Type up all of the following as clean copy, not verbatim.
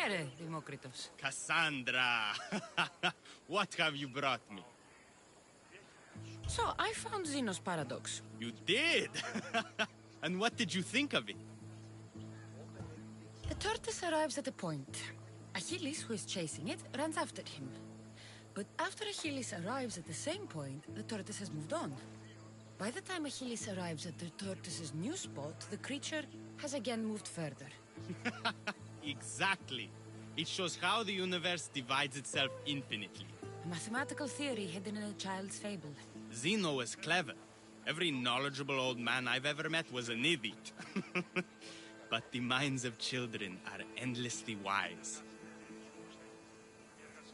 Here, Demokritos. Cassandra! What have you brought me? So, I found Zeno's paradox. You did? And what did you think of it? The tortoise arrives at a point. Achilles, who is chasing it, runs after him. But after Achilles arrives at the same point, the tortoise has moved on. By the time Achilles arrives at the tortoise's new spot, the creature has again moved further. Exactly. It shows how the universe divides itself infinitely. A mathematical theory hidden in a child's fable. Zeno was clever. Every knowledgeable old man I've ever met was an idiot. But the minds of children are endlessly wise.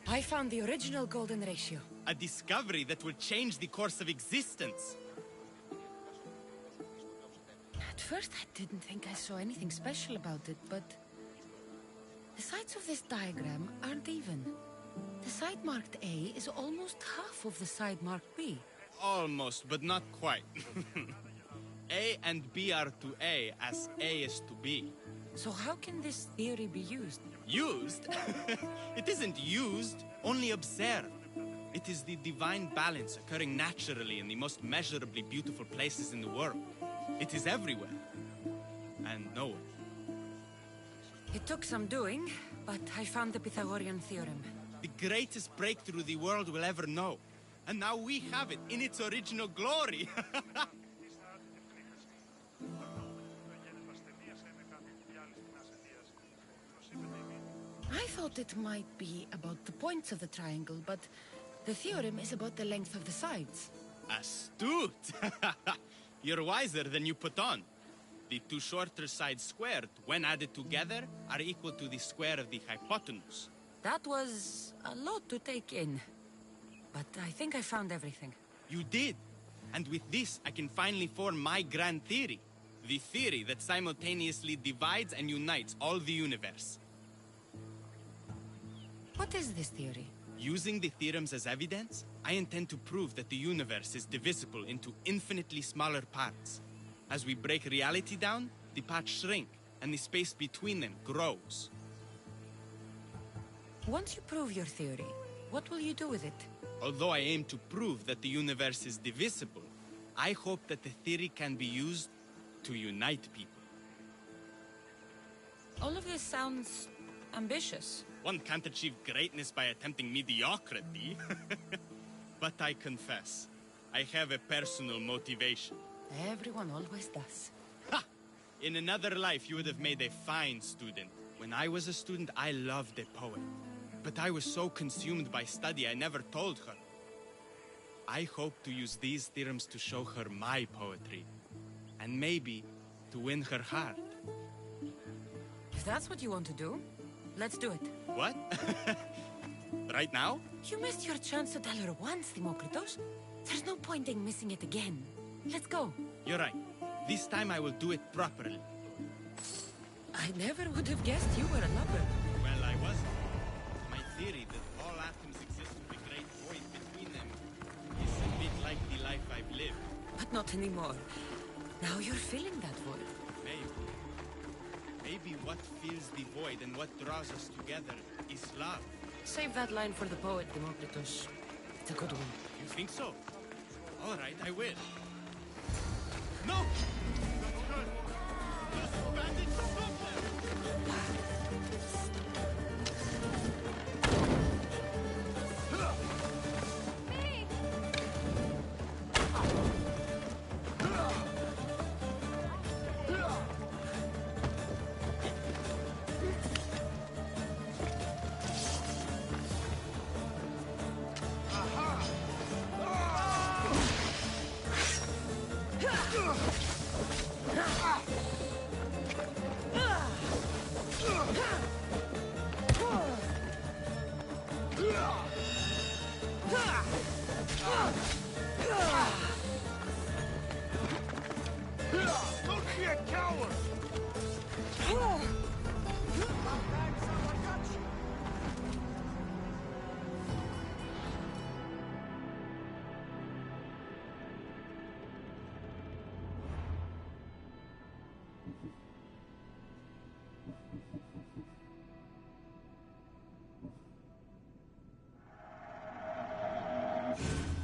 I found the original golden ratio. A discovery that will change the course of existence. At first, I didn't think I saw anything special about it, but the sides of this diagram aren't even. The side marked A is almost half of the side marked B. Almost, but not quite. A and B are to A as A is to B. So how can this theory be used? Used? It isn't used, only observed. It is the divine balance occurring naturally in the most measurably beautiful places in the world. It is everywhere. And nowhere. It took some doing, but I found the Pythagorean theorem. The greatest breakthrough the world will ever know. And now we have it in its original glory. I thought it might be about the points of the triangle, but the theorem is about the length of the sides. Astute! You're wiser than you put on. The two shorter sides squared, when added together, are equal to the square of the hypotenuse. That was a lot to take in. But I think I found everything. You did. And with this, I can finally form my grand theory. The theory that simultaneously divides and unites all the universe. What is this theory? Using the theorems as evidence, I intend to prove that the universe is divisible into infinitely smaller parts. As we break reality down, the parts shrink, and the space between them grows. Once you prove your theory, what will you do with it? Although I aim to prove that the universe is divisible, I hope that the theory can be used to unite people. All of this sounds ambitious. One can't achieve greatness by attempting mediocrity. But I confess, I have a personal motivation. Everyone always does. Ha! In another life, you would have made a fine student. When I was a student, I loved a poet. But I was so consumed by study, I never told her. I hope to use these theorems to show her my poetry. And maybe to win her heart. If that's what you want to do, let's do it. What? Right now? You missed your chance to tell her once, Demokritos. There's no point in missing it again. Let's go. You're right. This time I will do it properly. I never would have guessed you were a lover. Well, I wasn't. My theory that all atoms exist with a great void between them is a bit like the life I've lived. But not anymore. Now you're filling that void. Maybe. Maybe what fills the void and what draws us together is love. Save that line for the poet, Demokritos. It's a good one. You think so? All right, I will. No! Those bandits, stop them! Bye.